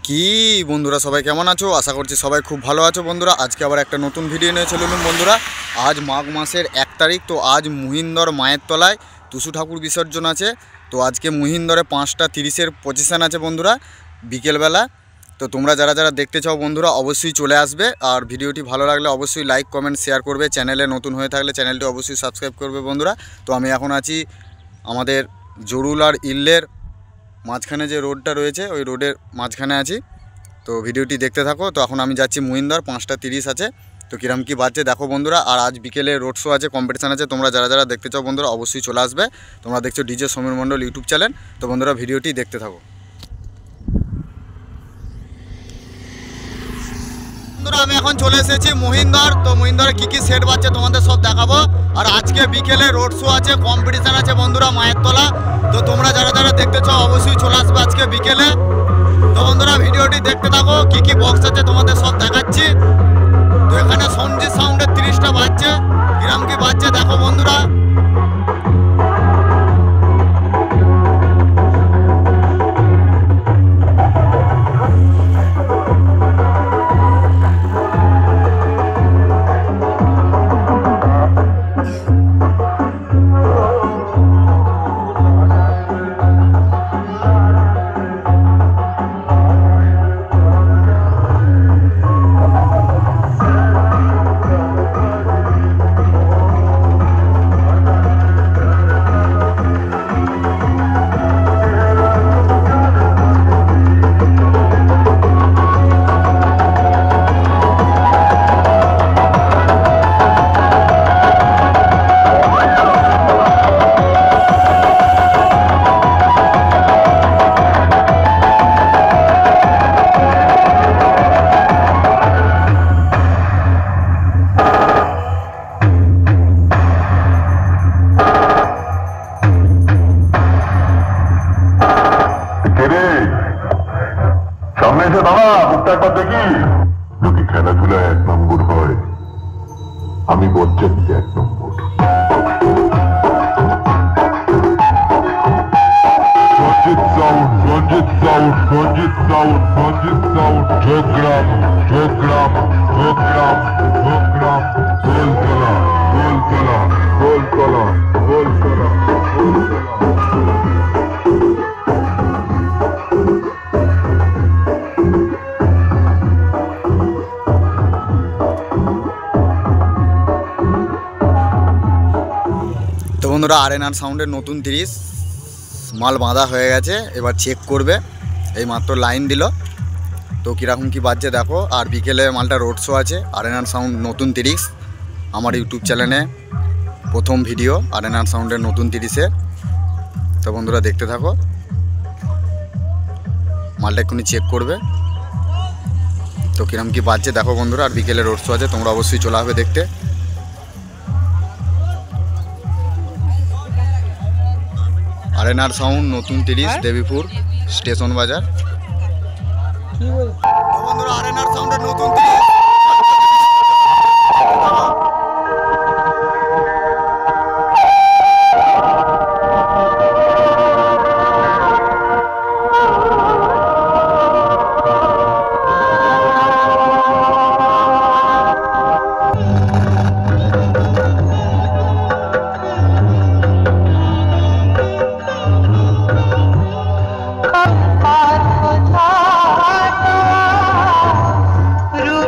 কি বন্ধুরা সবাই কেমন আছো? আশা করছি সবাই খুব ভালো আছো বন্ধুরা। আজকে আবার একটা নতুন ভিডিও নিয়ে চলে এলাম বন্ধুরা। আজ মাঘ মাসের 1 তারিখ। তো আজ মহিন্দর মায়ের তলায় টুসু ঠাকুর বিসর্জন আছে। তো আজকে মহিন্দরে 5টা 30-এর পজিশন আছে বন্ধুরা বিকেলবেলা। তো তোমরা যারা যারা দেখতে চাও বন্ধুরা অবশ্যই চলে আসবে। আর ভিডিওটি ভালো লাগলে অবশ্যই লাইক কমেন্ট শেয়ার করবে। চ্যানেলে নতুন হয়ে থাকলে চ্যানেলটি অবশ্যই সাবস্ক্রাইব করবে বন্ধুরা। তো আমি এখন আছি আমাদের জরুল আর ইল্লের মাঝখানে যে রোডটা রয়েছে ওই রোডের মাঝখানে আছি। তো ভিডিওটি দেখতে থাকো। তো এখন আমি যাচ্ছি মহিন্দর, 5টা 30 আছে। তো কিরম কি বাজছে দেখো বন্ধুরা। আর আজ বিকেলে রোড শো আছে, কম্পিটিশান আছে। তোমরা যারা যারা দেখতে চাও বন্ধুরা অবশ্যই চলে আসবে। তোমরা দেখছো ডিজে সমীর মণ্ডল ইউটিউব চ্যানেল। তো বন্ধুরা ভিডিওটি দেখতে থাকো বন্ধুরা। আমি এখন চলে এসেছি মহিন্দর। তো মহিন্দরে কী কী সেট বাজছে তোমাদের সব দেখাবো। আর আজকে বিকেলে রোড শো আছে, কম্পিটিশান আছে বন্ধুরা মায়ের তলা। তো তোমরা যারা যারা দেখতে চাও অবশ্যই চলে আসবে আজকে বিকেলে। তো বন্ধুরা ভিডিওটি দেখতে থাকো, কী কী বক্স আছে তোমাদের সব দেখাচ্ছি। তো এখানে সঞ্জিত সাউন্ডের 30টা বাজছে, কিরম কি বাজছে দেখো বন্ধুরা। যদি খেলাধুলায় 1 নম্বর হয়, আমি বজ্জাতিতে 1 নম্বর। Sanjit sound, Sanjit sound, Sanjit sound, Sanjit sound. ঝোগ্রাম, ঝোগ্রাম, ঝোগ্রাম, ঝোগ্রাম। গোলতলা, গোলতলা, গোলতলা, গোলতলা, গোলতলা। তো বন্ধুরা আরএনআর সাউন্ডের নতুন 30 মাল বাঁধা হয়ে গেছে, এবার চেক করবে। এই মাত্র লাইন দিল। তো কীরকম কী বাজছে দেখো। আর বিকেলে মালটা রোড শো আছে, আরএনআর সাউন্ড নতুন 30 আমার ইউটিউব চ্যানেলে প্রথম ভিডিও আরএনআর সাউন্ডের নতুন 30-এ। তো বন্ধুরা দেখতে থাকো, মালটা এক্ষুনি চেক করবে। তো কীরকম কী বাজছে দেখো বন্ধুরা। আর বিকেলে রোড শো আছে, তোমরা অবশ্যই চলে আসবে দেখতে। আরএনআর সাউন্ড নতুন 30 দেবীপুর স্টেশন বাজার। বন্ধুরা আরএনআর সাউন্ডের নতুন 30। रू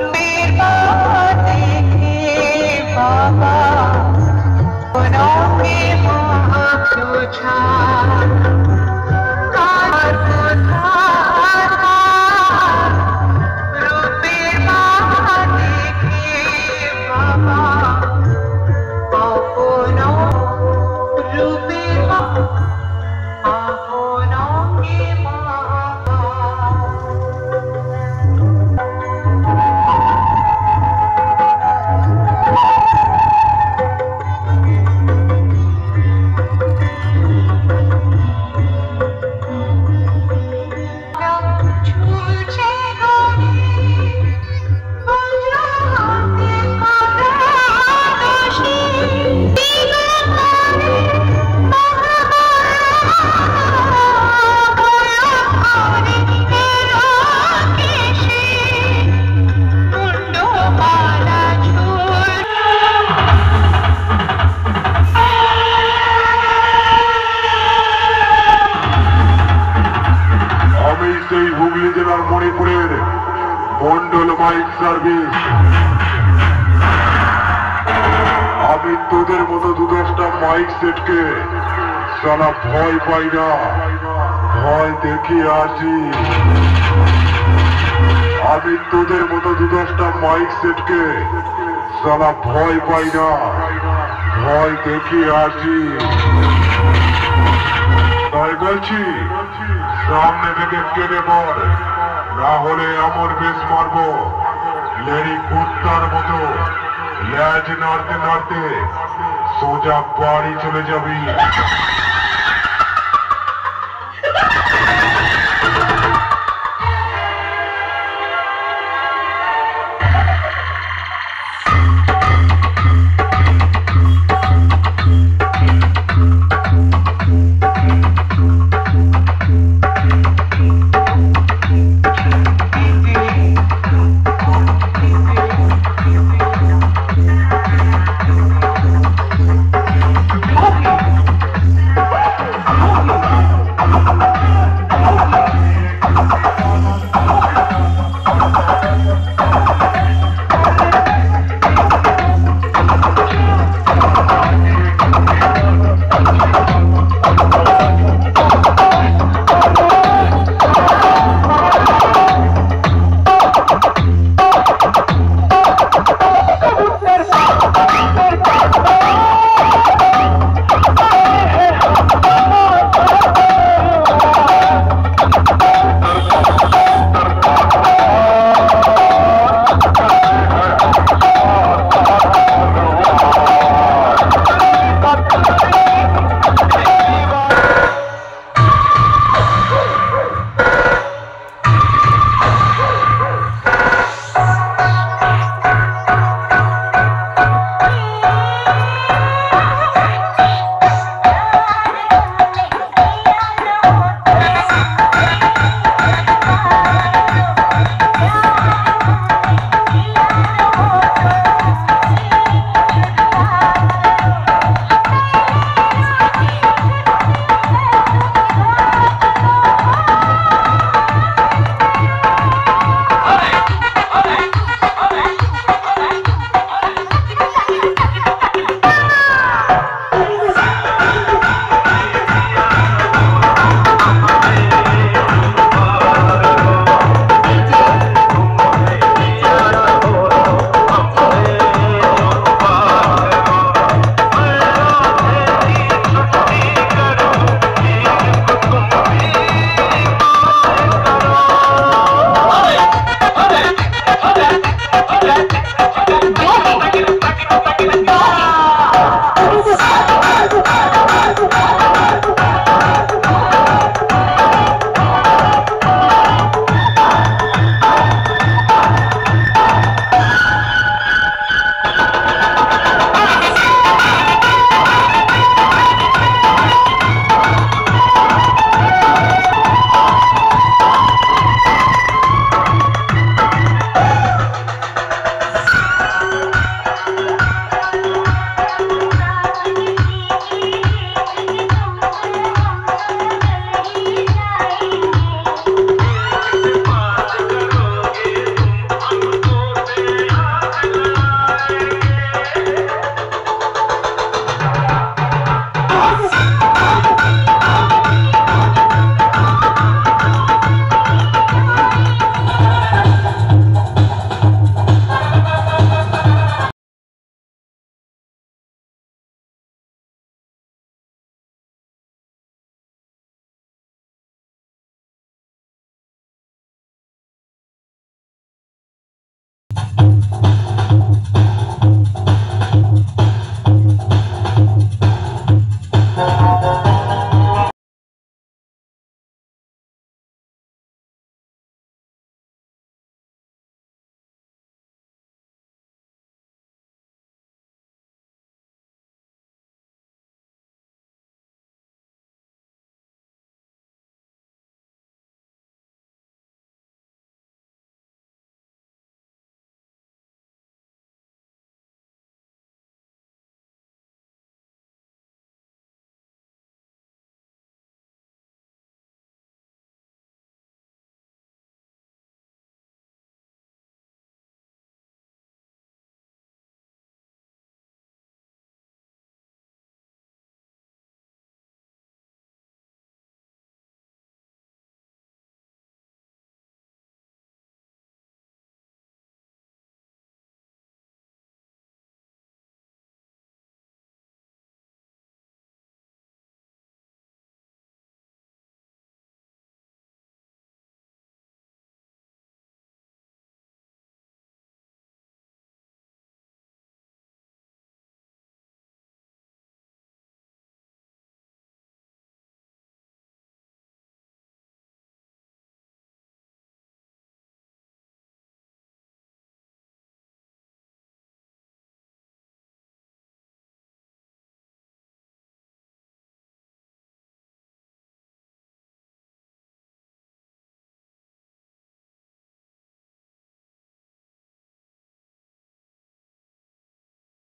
সেই হুগলি জেলার মণিপুরের মন্ডল মাইক সার্ভিস। আমি তোদের মতো 2-10টা মাইক সেটকে সালা ভয় পাই না, ভয় দেখিয়ে আসি। আমি তোদের মতো 2-10টা মাইক সেটকে সালা ভয় পাই না, ভয় দেখিয়ে আসি। তাই বলছি সামনে থেকে কেটে পড়, না হলে এমন বেশ মারবো লেরি কুত্তার মতো ল্যাজ নাড়তে নাড়তে সোজা বাড়ি চলে যাবি।